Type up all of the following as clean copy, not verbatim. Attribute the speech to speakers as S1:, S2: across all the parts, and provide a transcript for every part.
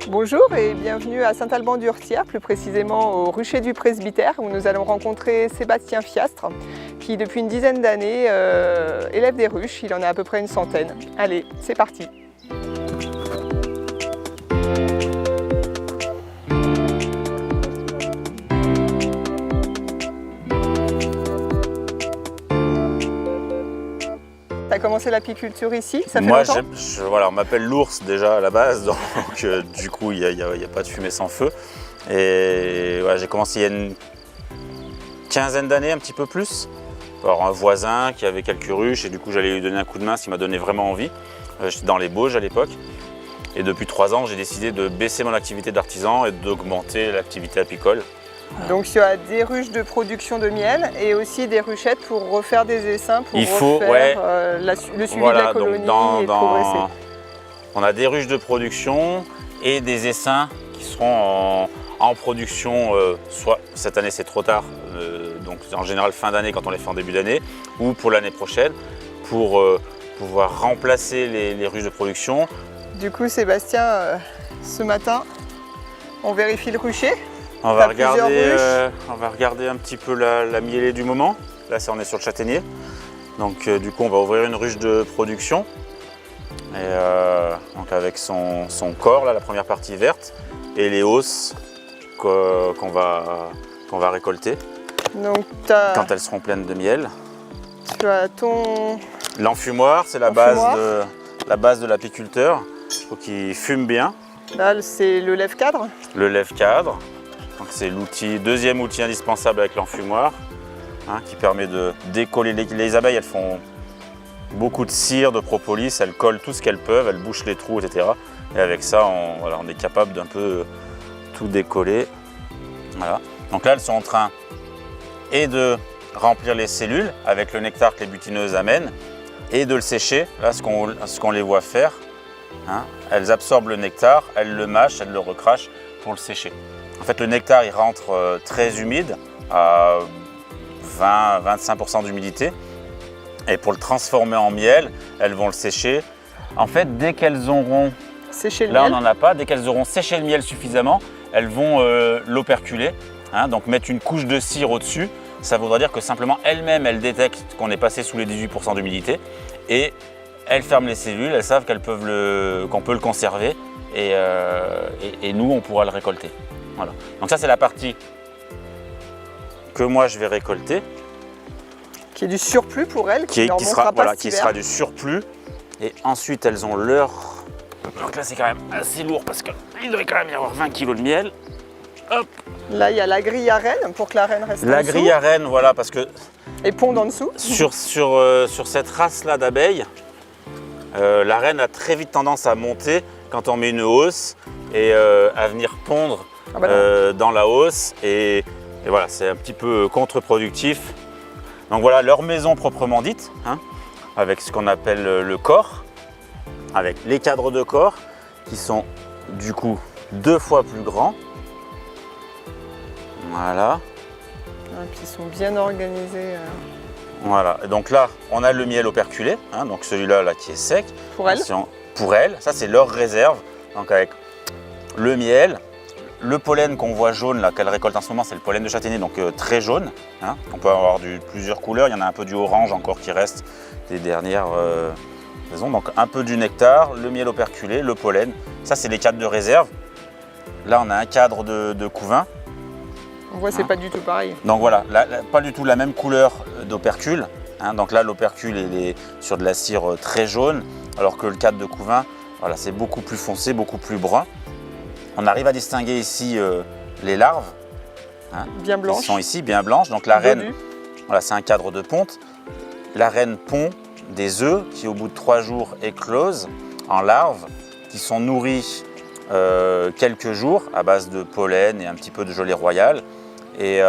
S1: Bonjour et bienvenue à Saint-Alban-du-Hurtière, plus précisément au rucher du Presbytère, où nous allons rencontrer Sébastien Fiastre, qui depuis une dizaine d'années élève des ruches. Il en a à peu près une centaine. Allez, c'est parti! Tu as commencé l'apiculture ici, ça fait longtemps?
S2: Voilà, on m'appelle l'ours déjà à la base, donc du coup il n'y a pas de fumée sans feu. Et voilà, j'ai commencé il y a une quinzaine d'années, un petit peu plus, par un voisin qui avait quelques ruches et du coup j'allais lui donner un coup de main, ce qui m'a donné vraiment envie. J'étais dans les Bauges à l'époque et depuis 3 ans j'ai décidé de baisser mon activité d'artisan et d'augmenter l'activité apicole.
S1: Donc tu as des ruches de production de miel et aussi des ruchettes pour refaire des essaims, pour refaire le suivi de la colonie et progresser.
S2: On a des ruches de production et des essaims qui seront en production, soit cette année c'est trop tard, donc en général fin d'année quand on les fait en début d'année, ou pour l'année prochaine, pour pouvoir remplacer les ruches de production.
S1: Du coup Sébastien, ce matin, on vérifie le rucher.
S2: On va regarder un petit peu la mielée du moment. Là, on est sur le châtaignier. Donc, du coup, on va ouvrir une ruche de production. Et, donc avec son corps, là, la première partie verte, et les hausses qu'on va récolter quand elles seront pleines de miel.
S1: Tu as ton...
S2: L'enfumoir, c'est la base de l'apiculteur. Il faut qu'il fume bien.
S1: Là, c'est le lève-cadre.
S2: Le lève-cadre. C'est l'outil, deuxième outil indispensable avec l'enfumoir, qui permet de décoller. Les abeilles, elles font beaucoup de cire, de propolis, elles collent tout ce qu'elles peuvent, elles bouchent les trous, etc. Et avec ça, on est capable d'un peu tout décoller. Voilà. Donc là, elles sont en train de remplir les cellules avec le nectar que les butineuses amènent et de le sécher, là, ce qu'on les voit faire. Elles absorbent le nectar, elles le mâchent, elles le recrachent pour le sécher. En fait, le nectar, il rentre très humide, à 20-25% d'humidité. Et pour le transformer en miel, elles vont le sécher. En fait, dès qu'elles auront...
S1: Séché le
S2: miel.
S1: miel.
S2: Là, on n'en a pas. Dès qu'elles auront séché le miel suffisamment, elles vont l'operculer. Donc, mettre une couche de cire au-dessus. Ça voudra dire que simplement, elles-mêmes, elles détectent qu'on est passé sous les 18% d'humidité. Et elles ferment les cellules. Elles savent qu'on peut le conserver. Et nous, on pourra le récolter. Voilà. Donc ça, c'est la partie que moi je vais récolter.
S1: Qui est du surplus pour elles, qui
S2: sera du surplus. Et ensuite, elles ont leur... Donc là, c'est quand même assez lourd parce qu'il doit quand même y avoir 20 kg de miel. Hop.
S1: Là, il y a la grille à reine pour que la reine reste en dessous.
S2: La grille à reine, voilà, parce que...
S1: Et pondre en dessous.
S2: Sur cette race-là d'abeilles, la reine a très vite tendance à monter quand on met une hausse et à venir pondre dans la hausse et voilà, c'est un petit peu contre-productif. Donc voilà leur maison proprement dite, avec ce qu'on appelle le corps, avec les cadres de corps qui sont du coup 2 fois plus grands. Voilà.
S1: Et puis ils sont bien organisés.
S2: Voilà, et donc là on a le miel operculé, donc celui-là là, qui est sec.
S1: Pour elles.
S2: Pour elles, ça c'est leur réserve, donc avec le miel. Le pollen qu'on voit jaune, là, qu'elle récolte en ce moment, c'est le pollen de châtaignier, donc très jaune. On peut avoir plusieurs couleurs, il y en a un peu du orange encore qui reste des dernières saisons. Donc un peu du nectar, le miel operculé, le pollen. Ça, c'est les cadres de réserve. Là, on a un cadre de couvain.
S1: On voit, c'est pas du tout pareil.
S2: Donc voilà, pas du tout la même couleur d'opercule. Donc là, l'opercule est sur de la cire très jaune, alors que le cadre de couvain, voilà, c'est beaucoup plus foncé, beaucoup plus brun. On arrive à distinguer ici les larves,
S1: bien blanches.
S2: Qui sont ici bien blanches. Donc la reine, voilà, c'est un cadre de ponte. La reine pond des œufs qui au bout de 3 jours éclosent en larves, qui sont nourries quelques jours à base de pollen et un petit peu de gelée royale. Et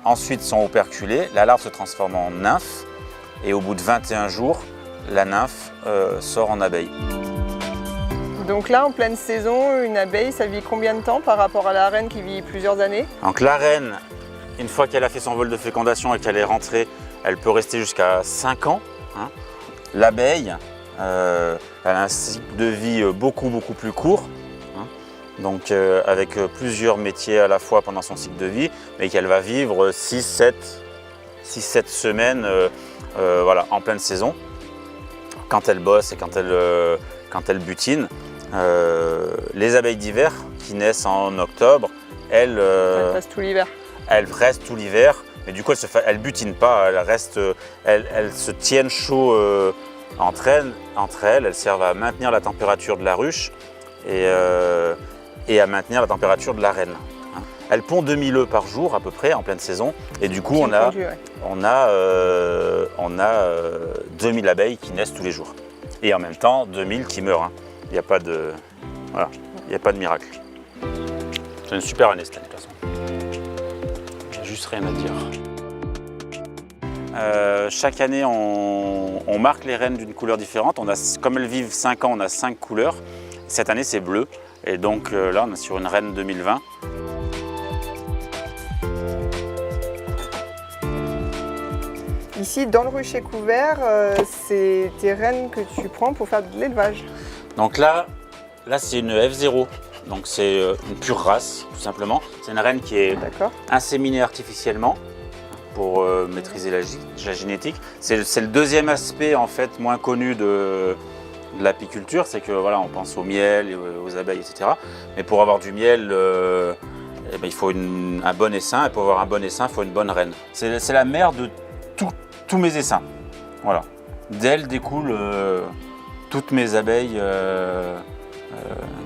S2: ensuite sont operculées. La larve se transforme en nymphe et au bout de 21 jours, la nymphe sort en abeille.
S1: Donc là, en pleine saison, une abeille, ça vit combien de temps par rapport à la reine qui vit plusieurs années?
S2: Donc la reine, une fois qu'elle a fait son vol de fécondation et qu'elle est rentrée, elle peut rester jusqu'à 5 ans. l'abeille, elle a un cycle de vie beaucoup plus court, hein, donc avec plusieurs métiers à la fois pendant son cycle de vie, mais qu'elle va vivre 6-7 semaines voilà, en pleine saison, quand elle bosse et quand elle butine. Les abeilles d'hiver qui naissent en octobre, elles
S1: passent tout l'hiver.
S2: Elles restent tout l'hiver, mais du coup elles ne butinent pas, elles se tiennent chaud entre elles, elles servent à maintenir la température de la ruche et à maintenir la température de la reine. Elles pondent 2000 œufs par jour à peu près en pleine saison, et du coup on a 2000 abeilles qui naissent tous les jours. Et en même temps 2000 qui meurent. Hein. Il n'y a pas de miracle. C'est une super année cette année de toute façon. J'ai juste rien à dire. Chaque année, on marque les reines d'une couleur différente. Comme elles vivent 5 ans, on a 5 couleurs. Cette année, c'est bleu. Et donc là, on est sur une reine 2020.
S1: Ici, dans le rucher couvert, c'est des reines que tu prends pour faire de l'élevage.
S2: Donc là c'est une F0. Donc c'est une pure race, tout simplement. C'est une reine qui est inséminée artificiellement pour maîtriser la génétique. C'est le deuxième aspect en fait moins connu de l'apiculture, c'est que voilà, on pense au miel, et aux abeilles, etc. Mais pour avoir du miel, il faut un bon essaim, et pour avoir un bon essaim, il faut une bonne reine. C'est la mère de tous mes essaims. Voilà. D'elle découlent toutes mes abeilles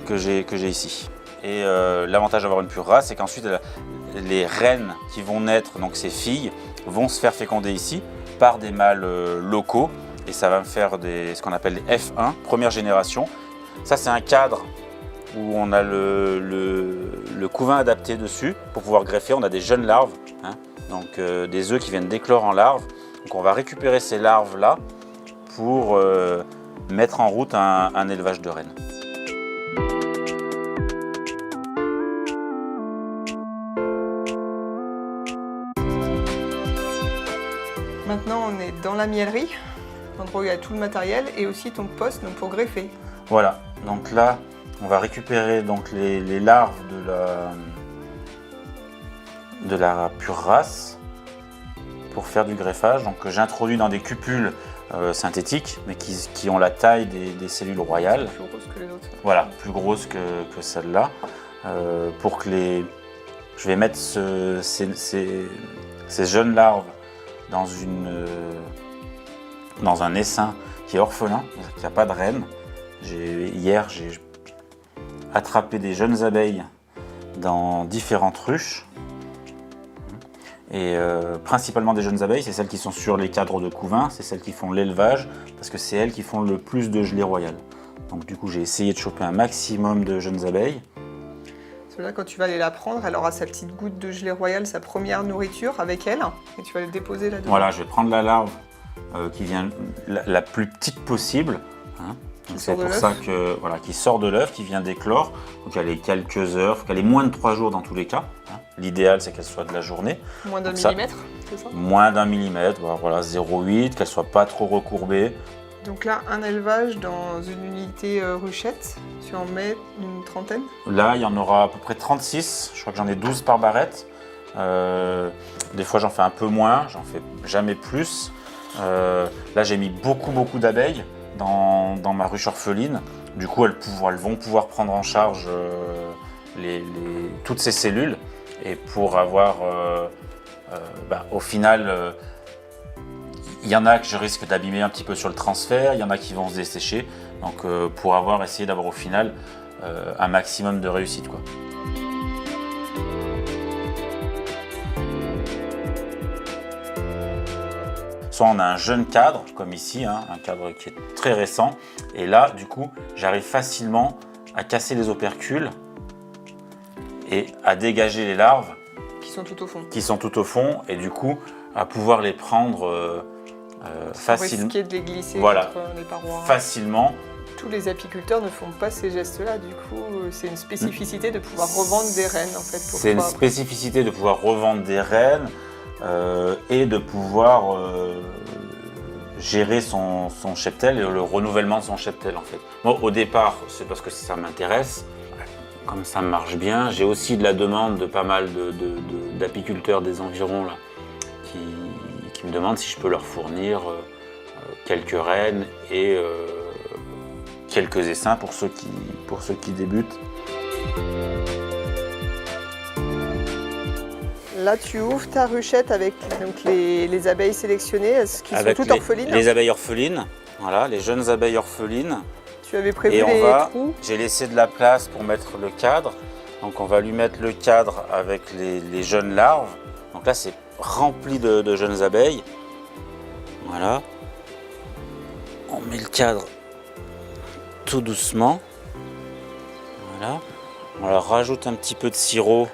S2: que j'ai ici. Et l'avantage d'avoir une pure race, c'est qu'ensuite les reines qui vont naître, donc ces filles, vont se faire féconder ici par des mâles locaux, et ça va me faire ce qu'on appelle des F1, première génération. Ça, c'est un cadre où on a le couvain adapté dessus pour pouvoir greffer. On a des jeunes larves, hein, donc des œufs qui viennent d'éclore en larves. Donc on va récupérer ces larves là pour mettre en route un élevage de rennes.
S1: Maintenant, on est dans la miellerie, l'endroit où il y a tout le matériel, et aussi ton poste donc, pour greffer.
S2: Voilà, donc là, on va récupérer donc, les larves de la pure race pour faire du greffage. Donc j'introduis dans des cupules synthétiques, mais qui ont la taille des cellules royales.
S1: Plus grosses que les autres.
S2: Voilà, plus grosses que celle-là. Pour que je vais mettre ces jeunes larves dans un essaim qui est orphelin, qui n'a pas de reine. Hier, j'ai attrapé des jeunes abeilles dans différentes ruches. Et principalement des jeunes abeilles, c'est celles qui sont sur les cadres de couvain, c'est celles qui font l'élevage, parce que c'est elles qui font le plus de gelée royale. Donc du coup, j'ai essayé de choper un maximum de jeunes abeilles.
S1: Là, quand tu vas aller la prendre, elle aura sa petite goutte de gelée royale, sa première nourriture avec elle, et tu vas le déposer là-dedans.
S2: Voilà, je vais prendre la larve qui vient la plus petite possible. Hein. C'est pour ça que qui sort de l'œuf, qui vient d'éclore. Donc elle est quelques heures, il faut qu'elle ait moins de 3 jours dans tous les cas. Hein. L'idéal, c'est qu'elle soit de la journée.
S1: Moins d'un millimètre, c'est ça?
S2: Moins d'un millimètre, voilà, 0,8, qu'elle soit pas trop recourbée.
S1: Donc là, un élevage dans une unité ruchette, tu en mets une trentaine?
S2: Là, il y en aura à peu près 36, je crois que j'en ai 12 par barrette. Des fois, j'en fais un peu moins, j'en fais jamais plus. Là, j'ai mis beaucoup d'abeilles dans ma ruche orpheline. Du coup, elles vont pouvoir prendre en charge toutes ces cellules. Et pour avoir, au final, il y en a que je risque d'abîmer un petit peu sur le transfert, il y en a qui vont se dessécher. Donc pour essayer d'avoir au final un maximum de réussite, quoi. Soit on a un jeune cadre, comme ici, hein, un cadre qui est très récent. Et là, du coup, j'arrive facilement à casser les opercules et à dégager les larves.
S1: Qui sont tout au fond.
S2: Qui sont tout au fond, et du coup, à pouvoir les prendre facilement.
S1: Risquer de les glisser contre les parois.
S2: Facilement.
S1: Tous les apiculteurs ne font pas ces gestes-là, du coup, c'est une spécificité de pouvoir revendre des reines, en fait.
S2: C'est une spécificité de pouvoir revendre des reines et de pouvoir gérer son cheptel et le renouvellement de son cheptel en fait. Moi au départ c'est parce que ça m'intéresse, comme ça marche bien. J'ai aussi de la demande de pas mal d'apiculteurs des environs là, qui me demandent si je peux leur fournir quelques rennes et quelques essaims pour ceux qui débutent.
S1: Là, tu ouvres ta ruchette avec donc, les abeilles sélectionnées, qui sont toutes orphelines.
S2: Les abeilles orphelines, voilà, les jeunes abeilles orphelines.
S1: Tu avais prévu
S2: et
S1: les trous.
S2: J'ai laissé de la place pour mettre le cadre. Donc on va lui mettre le cadre avec les jeunes larves. Donc là, c'est rempli de jeunes abeilles. Voilà. On met le cadre tout doucement. Voilà. On leur rajoute un petit peu de sirop.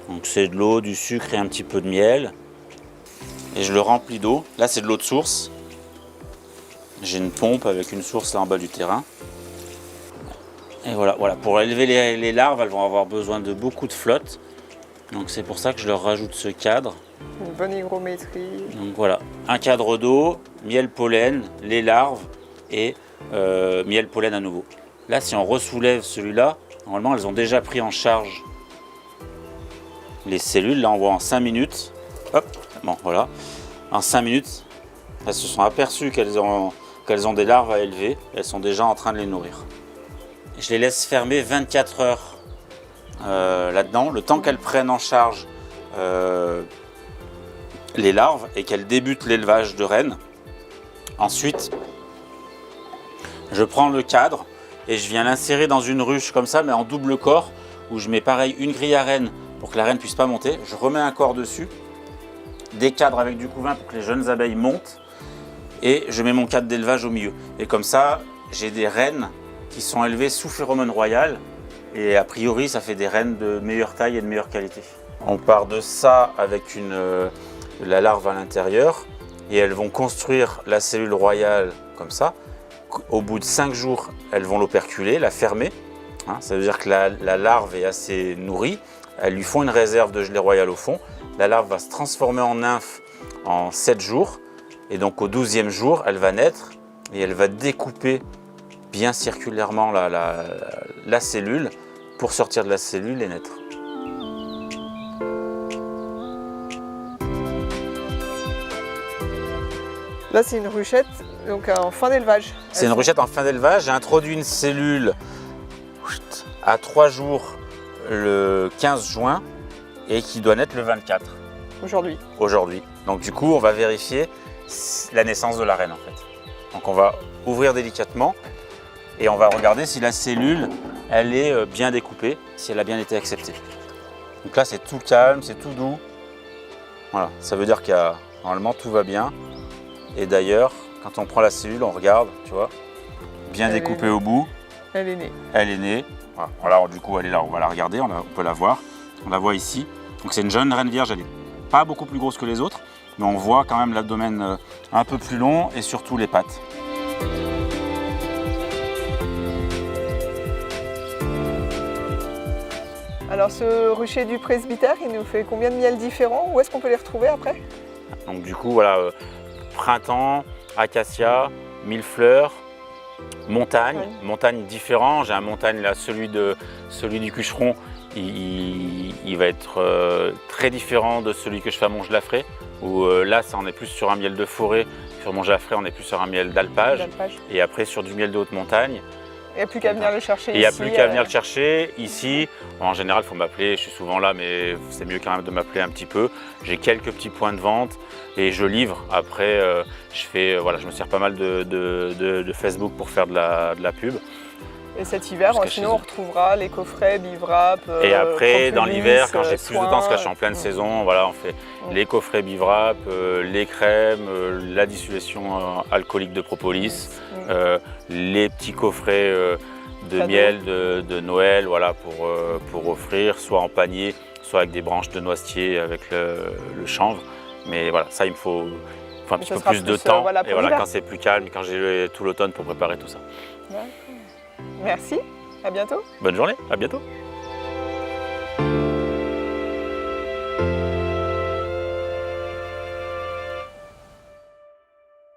S2: Donc c'est de l'eau, du sucre et un petit peu de miel. Et je le remplis d'eau. Là c'est de l'eau de source. J'ai une pompe avec une source là en bas du terrain. Et voilà. Pour élever les larves, elles vont avoir besoin de beaucoup de flotte. Donc c'est pour ça que je leur rajoute ce cadre.
S1: Une bonne hygrométrie.
S2: Donc voilà, un cadre d'eau, miel pollen, les larves et miel pollen à nouveau. Là si on ressoulève celui-là, normalement elles ont déjà pris en charge les cellules. Là on voit en 5 minutes, hop, bon voilà, en 5 minutes, elles se sont aperçues qu'elles ont des larves à élever, elles sont déjà en train de les nourrir. Je les laisse fermer 24 heures là-dedans, le temps qu'elles prennent en charge les larves et qu'elles débutent l'élevage de rennes. Ensuite, je prends le cadre et je viens l'insérer dans une ruche comme ça, mais en double corps, où je mets pareil une grille à rennes pour que la reine ne puisse pas monter. Je remets un corps dessus, des cadres avec du couvain pour que les jeunes abeilles montent, et je mets mon cadre d'élevage au milieu. Et comme ça, j'ai des rennes qui sont élevées sous phéromone royale, et a priori, ça fait des rennes de meilleure taille et de meilleure qualité. On part de ça avec la larve à l'intérieur, et elles vont construire la cellule royale comme ça. Au bout de 5 jours, elles vont l'operculer, la fermer. Ça veut dire que la larve est assez nourrie. Elles lui font une réserve de gelée royale au fond. La larve va se transformer en nymphe en 7 jours. Et donc au 12e jour, elle va naître et elle va découper bien circulairement la cellule pour sortir de la cellule et naître.
S1: Là, c'est une ruchette donc en fin d'élevage.
S2: C'est une ruchette en fin d'élevage. J'ai introduit une cellule à 3 jours le 15 juin et qui doit naître le 24. Aujourd'hui. Donc du coup, on va vérifier la naissance de la reine en fait. Donc on va ouvrir délicatement et on va regarder si la cellule, elle est bien découpée, si elle a bien été acceptée. Donc là, c'est tout calme, c'est tout doux. Voilà, ça veut dire qu'il y a normalement tout va bien. Et d'ailleurs, quand on prend la cellule, on regarde, tu vois, bien découpée au bout.
S1: Elle est née.
S2: Elle est née. Voilà, du coup, elle est là, on va la regarder, on peut la voir. On la voit ici. Donc c'est une jeune reine vierge, elle n'est pas beaucoup plus grosse que les autres, mais on voit quand même l'abdomen un peu plus long et surtout les pattes.
S1: Alors ce rucher du presbytère, il nous fait combien de miels différents? Où est-ce qu'on peut les retrouver après?
S2: Donc du coup, voilà, printemps, acacia, millefleurs, montagne différent. J'ai un montagne là, celui du Cucheron, il va être très différent de celui que je fais à Montgelafré, où là, ça, on est plus sur un miel de forêt. Sur Montgelafré, on est plus sur un miel d'alpage. Et après, sur du miel de haute montagne.
S1: Il n'y a plus qu'à venir le chercher ici.
S2: Il n'y a plus qu'à venir le chercher ici. En général, il faut m'appeler, je suis souvent là, mais c'est mieux quand même de m'appeler un petit peu. J'ai quelques petits points de vente et je livre. Après, je me sers pas mal de Facebook pour faire de la pub.
S1: Et cet hiver, sinon on retrouvera les coffrets Bivrap.
S2: Et après, dans l'hiver, quand j'ai plus de temps, parce que je suis en pleine saison, voilà, on fait les coffrets Bivrap, les crèmes, la dissolution alcoolique de propolis, les petits coffrets de miel de Noël, voilà, pour offrir, soit en panier, soit avec des branches de noisetier avec le chanvre. Mais voilà, ça, il me faut un petit peu plus de temps. Et voilà, quand c'est plus calme, quand j'ai tout l'automne pour préparer tout ça.
S1: Merci, à bientôt.
S2: Bonne journée, à bientôt.